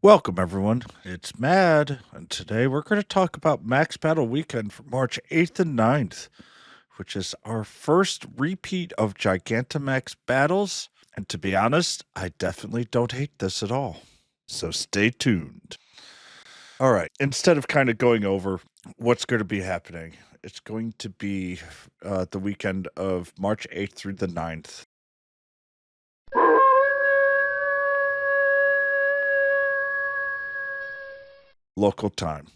Welcome, everyone. It's Mad, and today we're going to talk about Max Battle Weekend for March 8th and 9th, which is our first repeat of Gigantamax battles. And to be honest, I definitely don't hate this at all. So stay tuned. All right, instead of kind of going over what's going to be happening, it's going to be the weekend of March 8th through the 9th. Local time.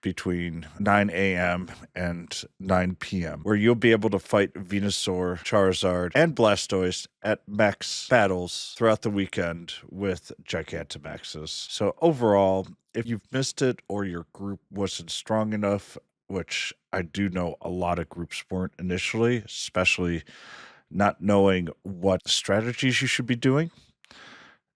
Between 9 a.m. and 9 p.m., where you'll be able to fight Venusaur, Charizard, and Blastoise at max battles throughout the weekend with Gigantamaxes. So overall, if you've missed it or your group wasn't strong enough, which I do know a lot of groups weren't initially, especially not knowing what strategies you should be doing,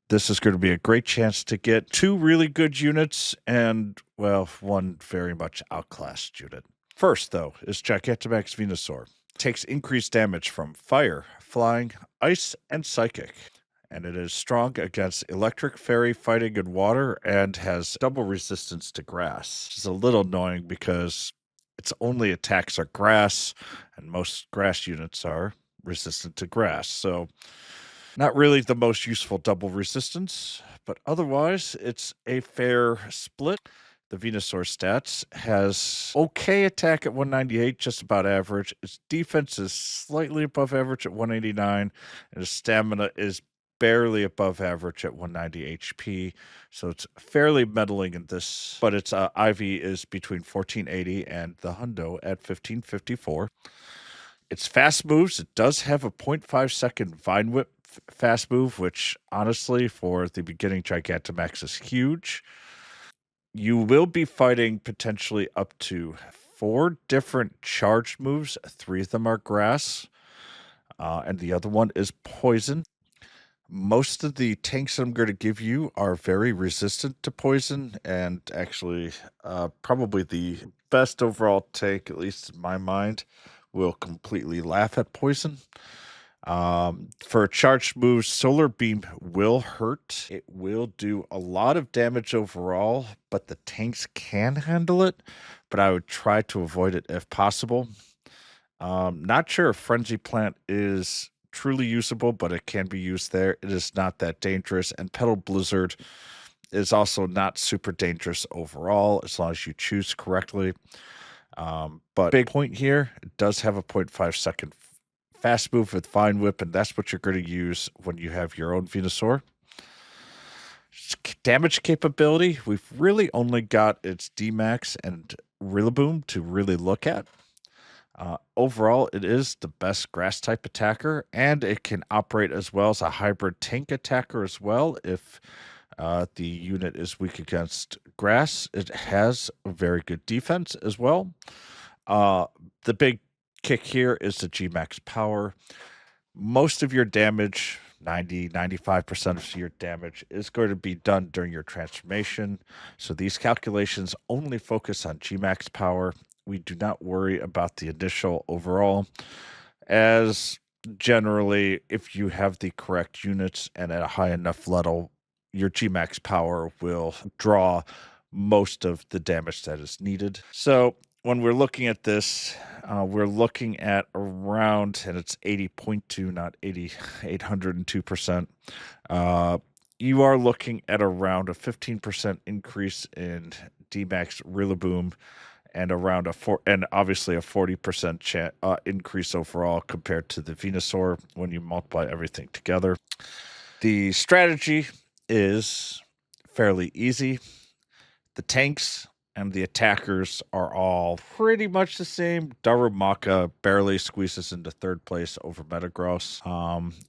this is going to be a great chance to get two really good units and, well, one very much outclassed unit. First, though, is Gigantamax Venusaur. Takes increased damage from fire, flying, ice, and psychic. And it is strong against electric, fairy, fighting, and water, and has double resistance to grass. Which is a little annoying because its only attacks are grass, and most grass units are resistant to grass. So not really the most useful double resistance, but otherwise it's a fair split. The Venusaur stats has okay attack at 198, just about average. Its defense is slightly above average at 189, and its stamina is barely above average at 190 HP. So it's fairly meddling in this, but its IV is between 1480 and the Hundo at 1554. Its fast moves, it does have a 0.5 second Vine Whip fast move, which honestly, for the beginning Gigantamax is huge. You will be fighting potentially up to 4 different charged moves. 3 of them are grass, and the other one is poison. Most of the tanks I'm going to give you are very resistant to poison, and actually, probably the best overall tank, at least in my mind, will completely laugh at poison. For charged moves, Solar Beam will hurt. It will do a lot of damage overall, but the tanks can handle it. But I would try to avoid it if possible. Not sure if Frenzy Plant is truly usable, but it can be used there. It is not that dangerous. And Petal Blizzard is also not super dangerous overall, as long as you choose correctly. But big point here, it does have a 0.5 second fast move with Vine Whip, and that's what you're going to use when you have your own Venusaur. Damage capability, we've really only got its D-Max and Rillaboom to really look at. Overall, it is the best grass type attacker, and it can operate as well as a hybrid tank attacker as well. If the unit is weak against grass, it has a very good defense as well. The big kick here is the G-Max power. Most of your damage, 95% of your damage, is going to be done during your transformation. So these calculations only focus on G-Max power. We do not worry about the initial overall, as generally, if you have the correct units and at a high enough level, your G-Max power will draw most of the damage that is needed. So when we're looking at this, we're looking at around, and it's 80.2, not 802%. You are looking at around a 15% increase in D-Max Rillaboom, and around and obviously a 40% increase overall compared to the Venusaur when you multiply everything together. The strategy is fairly easy. The tanks and the attackers are all pretty much the same. Darumaka barely squeezes into third place over Metagross.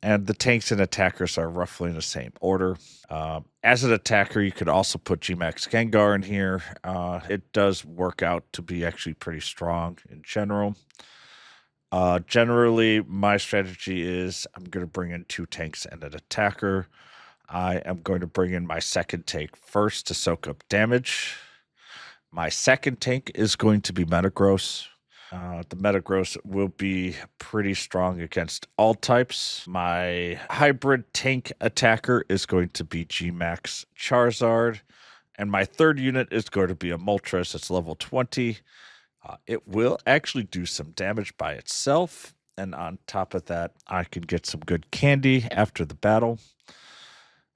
And the tanks and attackers are roughly in the same order. As an attacker, you could also put G-Max Gengar in here. It does work out to be actually pretty strong in general. Generally, my strategy is I'm going to bring in 2 tanks and an attacker. I am going to bring in my second tank first to soak up damage. My second tank is going to be Metagross. The Metagross will be pretty strong against all types. My hybrid tank attacker is going to be Gmax Charizard. And my third unit is going to be a Moltres. It's level 20. It will actually do some damage by itself. And on top of that, I can get some good candy after the battle.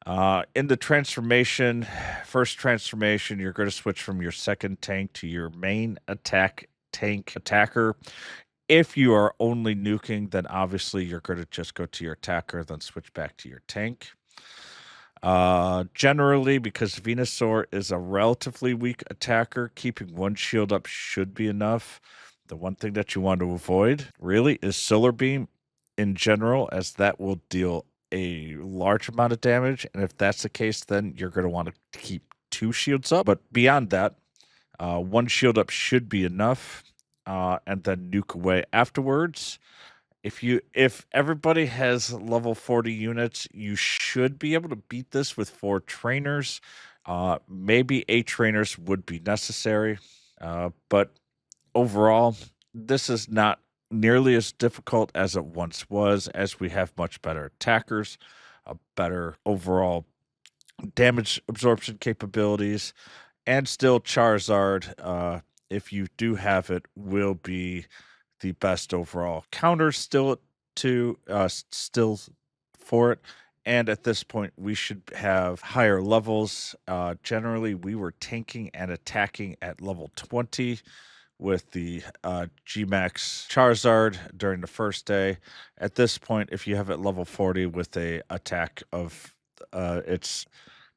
In the transformation, first transformation, you're going to switch from your second tank to your main tank attacker. If you are only nuking, then obviously you're going to just go to your attacker, then switch back to your tank. Generally, because Venusaur is a relatively weak attacker, keeping one shield up should be enough. The one thing that you want to avoid really is Solar Beam in general, as that will deal a large amount of damage. And if that's the case, then you're going to want to keep 2 shields up. But beyond that, 1 shield up should be enough, and then nuke away afterwards. If everybody has level 40 units, you should be able to beat this with 4 trainers. Maybe 8 trainers would be necessary. But overall, this is not nearly as difficult as it once was, as we have much better attackers, better overall damage absorption capabilities, and still Charizard, if you do have it, will be the best overall counter still for it. And at this point, we should have higher levels. Generally, we were tanking and attacking at level 20 with the Gmax Charizard during the first day. At this point, if you have it level 40 with a attack of its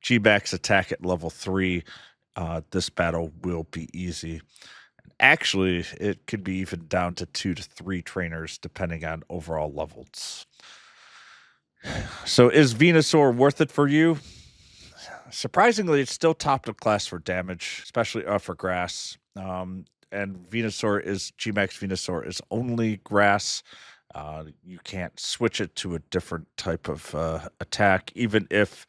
Gmax attack at level 3, this battle will be easy. Actually, it could be even down to 2 to 3 trainers, depending on overall levels. So is Venusaur worth it for you? Surprisingly, it's still top of class for damage, especially for grass. And Gmax Venusaur is only grass. You can't switch it to a different type of attack, even if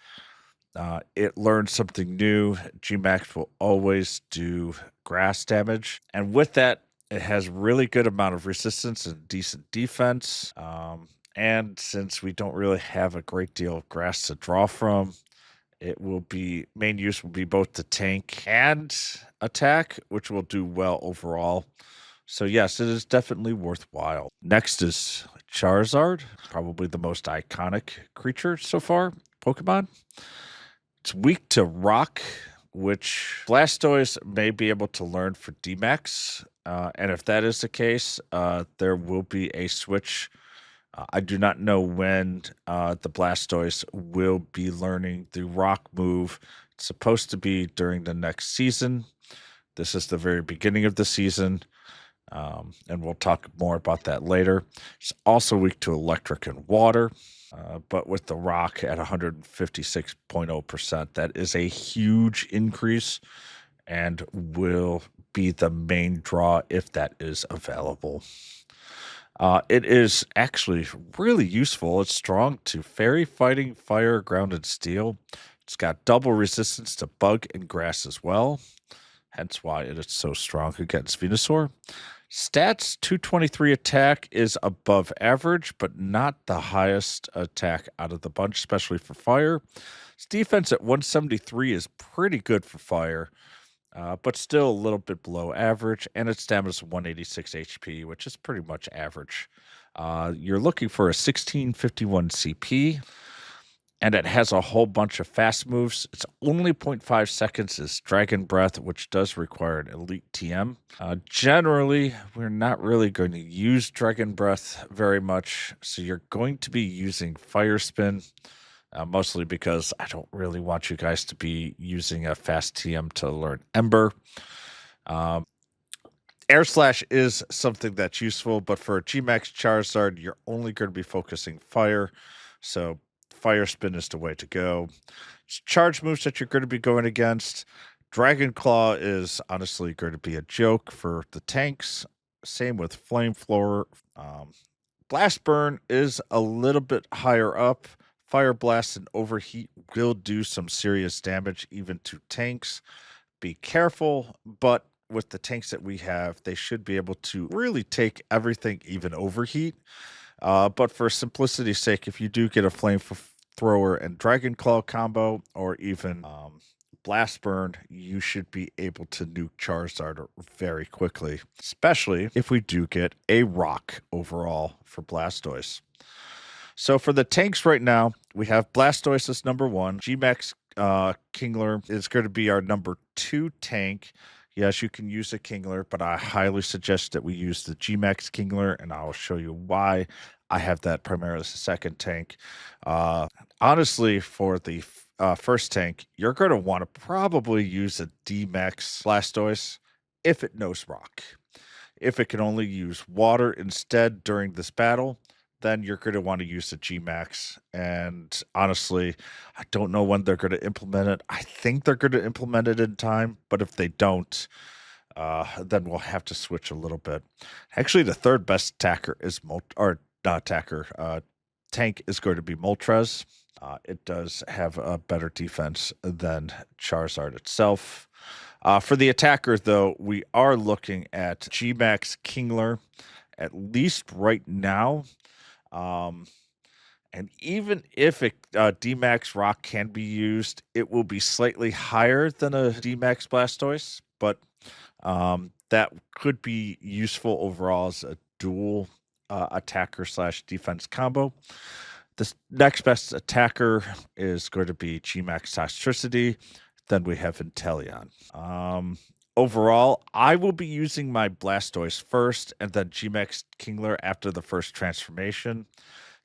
it learns something new. Gmax will always do grass damage, and with that, it has really good amount of resistance and decent defense. And since we don't really have a great deal of grass to draw from, main use will be both the tank and attack, which will do well overall. So yes, it is definitely worthwhile. Next is Charizard, probably the most iconic creature so far, Pokemon. It's weak to rock, which Blastoise may be able to learn for D-Max. And if that is the case, there will be a switch. I do not know when the Blastoise will be learning the rock move. It's supposed to be during the next season. This is the very beginning of the season. And we'll talk more about that later. It's also weak to electric and water. But with the rock at 156.0%, that is a huge increase and will be the main draw if that is available. It is actually really useful. It's strong to fairy, fighting, fire, ground, and steel. It's got double resistance to bug and grass as well, hence why it is so strong against Venusaur. Stats 223 attack is above average, but not the highest attack out of the bunch, especially for fire. Its defense at 173 is pretty good for fire, but still a little bit below average. And its damage is 186 HP, which is pretty much average. You're looking for a 1651 CP. And it has a whole bunch of fast moves. It's only 0.5 seconds is Dragon Breath, which does require an elite TM. Generally, we're not really going to use Dragon Breath very much, so you're going to be using Fire Spin, mostly because I don't really want you guys to be using a fast TM to learn Ember. Air Slash is something that's useful, but for a Gmax Charizard, you're only going to be focusing Fire, so Fire Spin is the way to go. Charge moves that you're going to be going against. Dragon Claw is honestly going to be a joke for the tanks. Same with Flame Floor. Blast Burn is a little bit higher up. Fire Blast and Overheat will do some serious damage even to tanks. Be careful, but with the tanks that we have, they should be able to really take everything, even overheat. But for simplicity's sake, if you do get a flamethrower and Dragon Claw combo, or even Blast Burn, you should be able to nuke Charizard very quickly, especially if we do get a rock overall for Blastoise. So for the tanks right now, we have Blastoise as number one. Gmax Kingler is going to be our number two tank. Yes, you can use a Kingler, but I highly suggest that we use the Gmax Kingler, and I'll show you why. I have that primarily as a second tank. Honestly, for the first tank, you're going to want to probably use a D-Max Blastoise if it knows rock. If it can only use water instead during this battle, then you're going to want to use the Gmax. And honestly, I don't know when they're going to implement it. I think they're going to implement it in time, but if they don't, then we'll have to switch a little bit. Actually, the third best attacker is tank is going to be Moltres. It does have a better defense than Charizard itself. For the attacker, though, we are looking at Gmax Kingler, at least right now. And even if a D-Max Rock can be used, it will be slightly higher than a D-Max Blastoise, but that could be useful overall as a dual attacker slash defense combo. The next best attacker is going to be Gmax Toxtricity. Then we have Inteleon. Overall, I will be using my Blastoise first and then Gmax Kingler after the first transformation.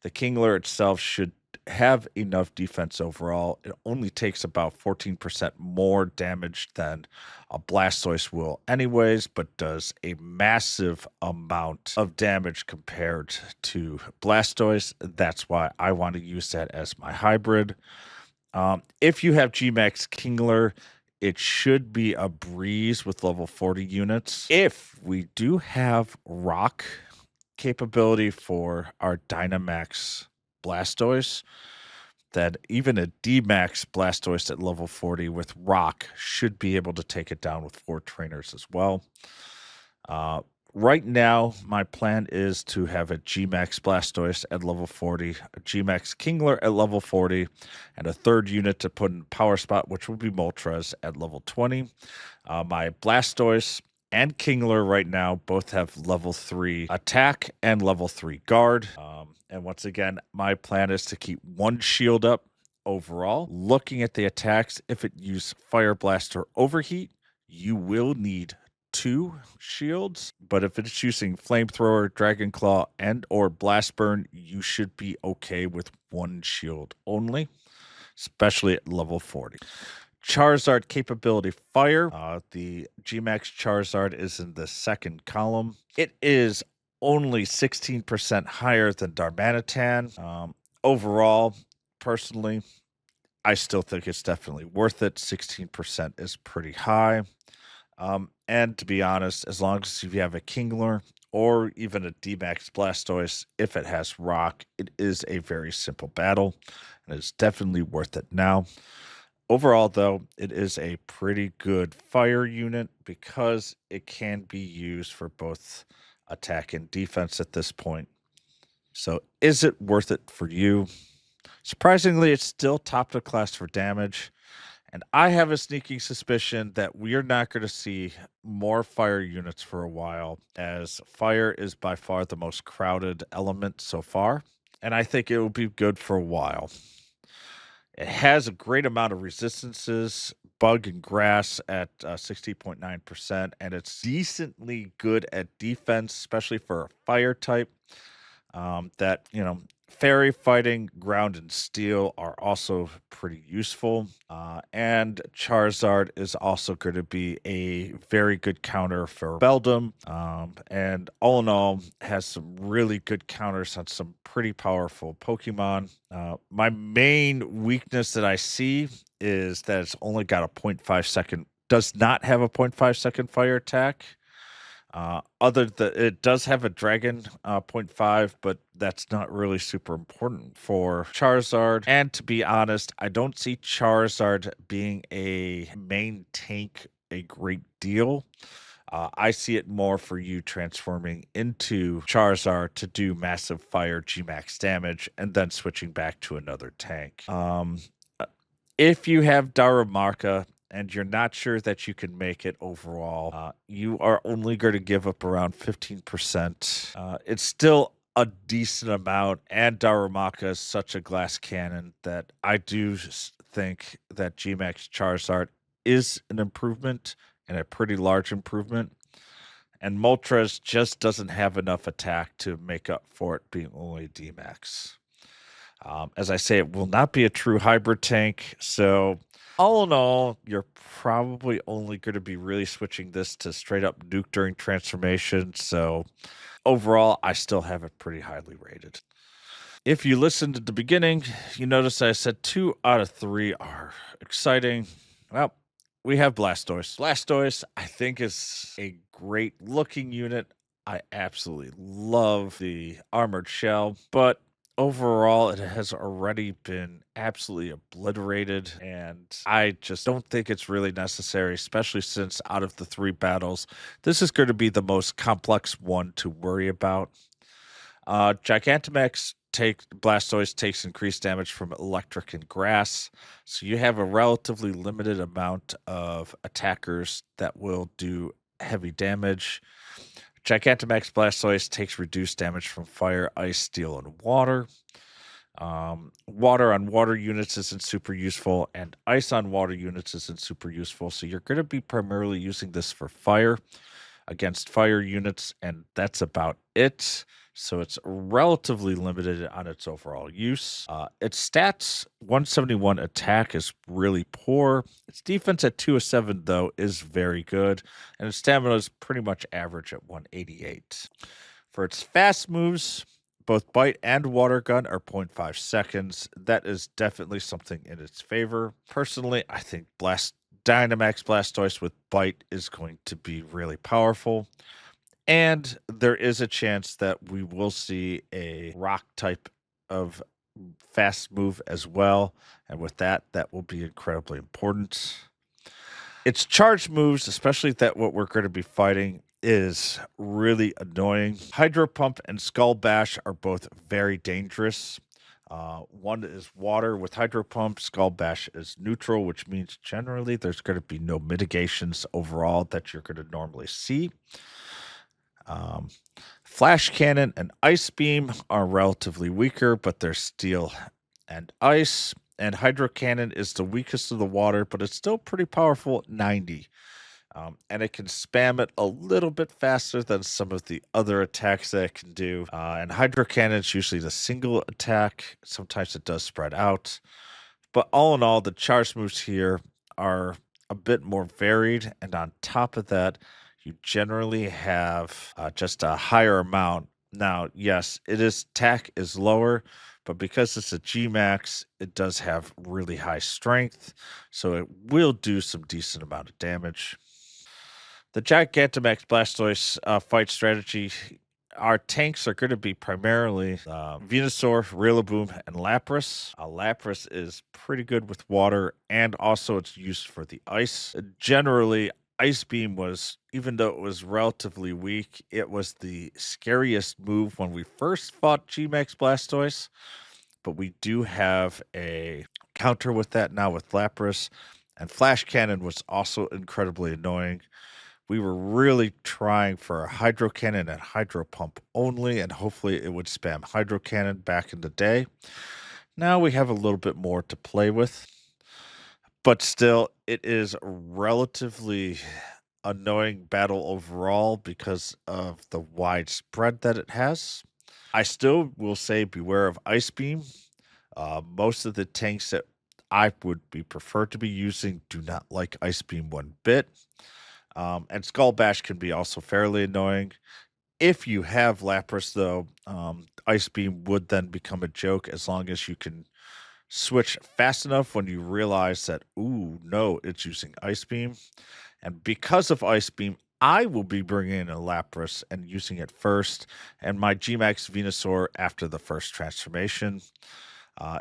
The Kingler itself should have enough defense overall. It only takes about 14% more damage than a Blastoise will anyways, but does a massive amount of damage compared to Blastoise. That's why I want to use that as my hybrid. If you have Gmax Kingler, it should be a breeze with level 40 units. If we do have rock capability for our Dynamax Blastoise, then even a D-Max Blastoise at level 40 with rock should be able to take it down with 4 trainers as well. Right now, my plan is to have a Gmax Blastoise at level 40, a Gmax Kingler at level 40, and a third unit to put in Power Spot, which will be Moltres at level 20. My Blastoise and Kingler right now both have level 3 attack and level 3 guard. And once again, my plan is to keep 1 shield up overall. Looking at the attacks, if it uses Fire Blast or Overheat, you will need 2 shields, but if it's using Flamethrower, Dragon Claw, and or Blast Burn, you should be okay with 1 shield only, especially at level 40. Charizard capability fire. The Gmax Charizard is in the second column. It is only 16% higher than Darmanitan. Overall, personally, I still think it's definitely worth it. 16% is pretty high. And to be honest, as long as you have a Kingler or even a D-Max Blastoise, if it has rock, it is a very simple battle, and it's definitely worth it now. Overall, though, it is a pretty good fire unit because it can be used for both attack and defense at this point. So is it worth it for you? Surprisingly, it's still top of class for damage. And I have a sneaking suspicion that we are not going to see more fire units for a while, as fire is by far the most crowded element so far. And I think it will be good for a while. It has a great amount of resistances, bug and grass at 60.9%, and it's decently good at defense, especially for a fire type. Fairy fighting, ground and steel are also pretty useful. And Charizard is also going to be a very good counter for Beldum. And all in all, has some really good counters on some pretty powerful Pokemon. My main weakness that I see is that it's only got a 0.5 second, does not have a 0.5 second fire attack. It does have a dragon 0.5, but that's not really super important for Charizard. And to be honest, I don't see Charizard being a main tank a great deal. I see it more for you transforming into Charizard to do massive fire Gmax damage and then switching back to another tank. Uh, if you have Darumaka and you're not sure that you can make it overall, you are only going to give up around 15%. It's still a decent amount, and Darumaka is such a glass cannon that I do think that Gmax Charizard is an improvement and a pretty large improvement. And Moltres just doesn't have enough attack to make up for it being only D-Max. As I say, it will not be a true hybrid tank. So, all in all, you're probably only going to be really switching this to straight up nuke during transformation. So, overall, I still have it pretty highly rated. If you listened at the beginning, you notice I said 2 out of 3 are exciting. Well, we have Blastoise. Blastoise, I think, is a great looking unit. I absolutely love the armored shell, but overall, it has already been absolutely obliterated, and I just don't think it's really necessary, especially since out of the 3 battles, this is going to be the most complex one to worry about. Gigantamax Blastoise takes increased damage from electric and grass, so you have a relatively limited amount of attackers that will do heavy damage. Gigantamax Blastoise takes reduced damage from fire, ice, steel, and water. Water on water units isn't super useful, and ice on water units isn't super useful, so you're going to be primarily using this for fire against fire units, and that's about it. So it's relatively limited on its overall use. Its stats, 171 attack is really poor. Its defense at 207, though, is very good. And its stamina is pretty much average at 188. For its fast moves, both Bite and Water Gun are 0.5 seconds. That is definitely something in its favor. Personally, I think Dynamax Blastoise with Bite is going to be really powerful. And there is a chance that we will see a rock type of fast move as well. And with that, that will be incredibly important. Its charge moves, especially that what we're going to be fighting, is really annoying. Hydro Pump and Skull Bash are both very dangerous. One is water with Hydro Pump. Skull Bash is neutral, which means generally there's going to be no mitigations overall that you're going to normally see. Flash Cannon and Ice Beam are relatively weaker, but they're steel and ice. And Hydro Cannon is the weakest of the water, but it's still pretty powerful at 90. And it can spam it a little bit faster than some of the other attacks that it can do. And Hydro Cannon is usually the single attack. Sometimes it does spread out. But all in all, the charge moves here are a bit more varied. And on top of that, you generally have just a higher amount. Now, yes, attack is lower, but because it's a G-Max, it does have really high strength. So it will do some decent amount of damage. The Gigantamax Blastoise fight strategy, our tanks are going to be primarily Venusaur, Rillaboom, and Lapras. Lapras is pretty good with water, and also it's used for the ice. Generally, Ice Beam was, even though it was relatively weak, it was the scariest move when we first fought G-Max Blastoise. But we do have a counter with that now with Lapras. And Flash Cannon was also incredibly annoying. We were really trying for a Hydro Cannon and Hydro Pump only, and hopefully it would spam Hydro Cannon back in the day. Now we have a little bit more to play with, but still, it is a relatively annoying battle overall because of the wide spread that it has. I still will say beware of Ice Beam. Most of the tanks that I would be preferred to be using do not like Ice Beam one bit. And Skull Bash can be also fairly annoying. If you have Lapras, though, Ice Beam would then become a joke as long as you can switch fast enough when you realize that, ooh, no, it's using Ice Beam. And because of Ice Beam, I will be bringing in a Lapras and using it first, and my G-Max Venusaur after the first transformation.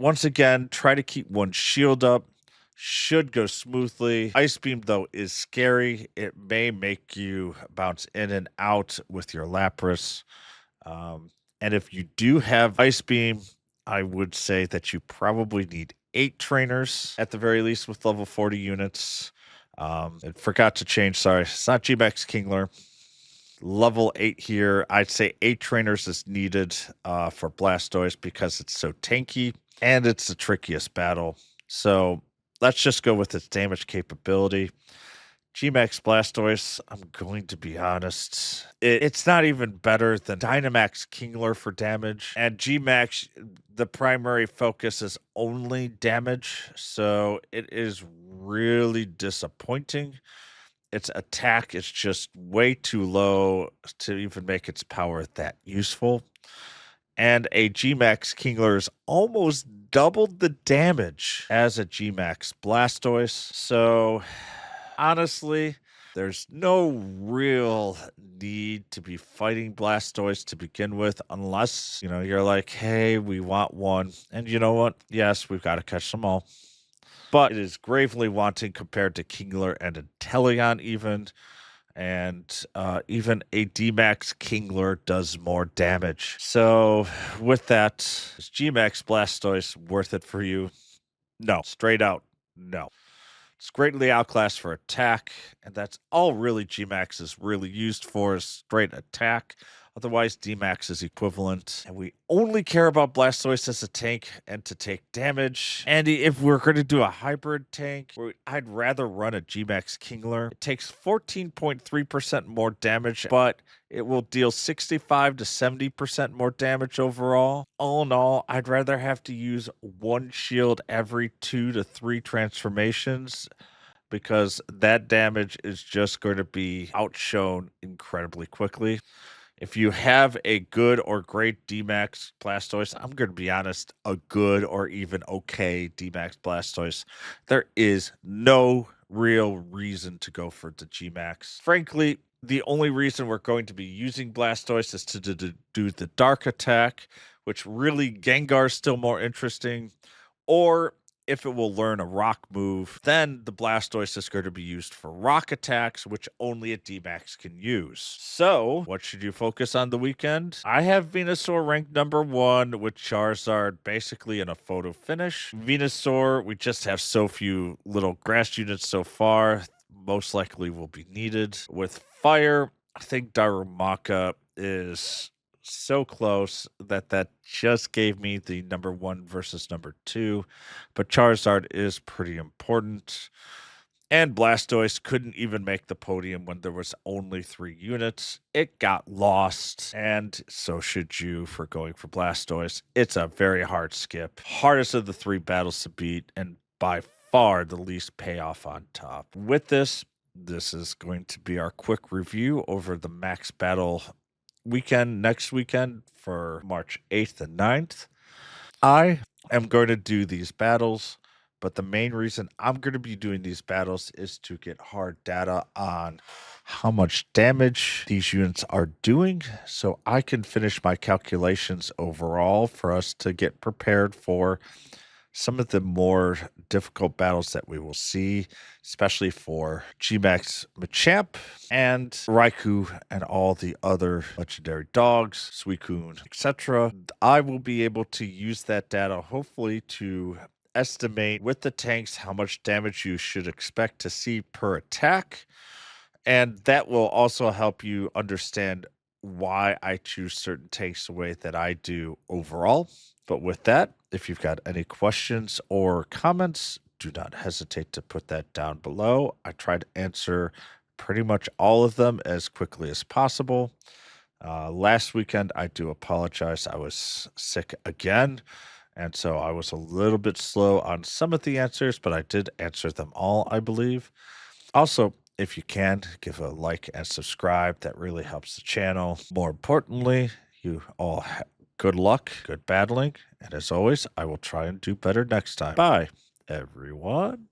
Once again, try to keep one shield up. should go smoothly. Ice Beam, though, is scary. It may make you bounce in and out with your Lapras. And if you do have Ice Beam, I would say that you probably need 8 trainers at the very least with level 40 units. I forgot to change, sorry. It's not G-Max Kingler. Level 8 here. I'd say 8 trainers is needed for Blastoise because it's so tanky and it's the trickiest battle. So let's just go with its damage capability. G-Max Blastoise, I'm going to be honest, it's not even better than Dynamax Kingler for damage. And G-Max, the primary focus is only damage, so it is really disappointing. Its attack is just way too low to even make its power that useful. And a G-Max Kingler is almost doubled the damage as a G-Max Blastoise. So honestly, there's no real need to be fighting Blastoise to begin with, unless, you're like, hey, we want one. And you know what? Yes, we've got to catch them all. But it is gravely wanting compared to Kingler and Inteleon even. And even a D-Max Kingler does more damage. So with that, is G-Max Blastoise worth it for you? No, straight out, no. It's greatly outclassed for attack, and that's all really G-Max is really used for is straight attack. Otherwise, D-Max is equivalent. And we only care about Blastoise as a tank and to take damage. And if we're going to do a hybrid tank, I'd rather run a G-Max Kingler. It takes 14.3% more damage, but it will deal 65 to 70% more damage overall. All in all, I'd rather have to use one shield every 2 to 3 transformations, because that damage is just going to be outshone incredibly quickly. If you have a good or great D-Max Blastoise, I'm going to be honest, a good or even okay D-Max Blastoise, there is no real reason to go for the G-Max. Frankly, the only reason we're going to be using Blastoise is to do the Dark Attack, which really Gengar's still more interesting, or if it will learn a rock move, then the Blastoise is going to be used for rock attacks, which only a D-Max can use. So, what should you focus on the weekend? I have Venusaur ranked number 1 with Charizard basically in a photo finish. Venusaur, we just have so few little grass units so far, most likely will be needed. With Fire, I think Darumaka is so close that just gave me the number 1 versus number 2, but Charizard is pretty important. And Blastoise couldn't even make the podium when there was only 3 units. It got lost, and so should you for going for Blastoise. It's a very hard skip, hardest of the 3 battles to beat, and by far the least payoff on top. With this is going to be our quick review over the max battle weekend next weekend for March 8th and 9th. I am going to do these battles, but the main reason I'm going to be doing these battles is to get hard data on how much damage these units are doing, so I can finish my calculations overall for us to get prepared for some of the more difficult battles that we will see, especially for G-Max Machamp and Raikou and all the other legendary dogs, Suicune, etc. I will be able to use that data hopefully to estimate with the tanks how much damage you should expect to see per attack. And that will also help you understand why I choose certain tanks the way that I do overall. But with that, if you've got any questions or comments, do not hesitate to put that down below. I try to answer pretty much all of them as quickly as possible. Last weekend, I do apologize. I was sick again, and so I was a little bit slow on some of the answers, but I did answer them all, I believe. Also, if you can, give a like and subscribe. That really helps the channel. More importantly, you all good luck, good battling, and as always, I will try and do better next time. Bye, everyone.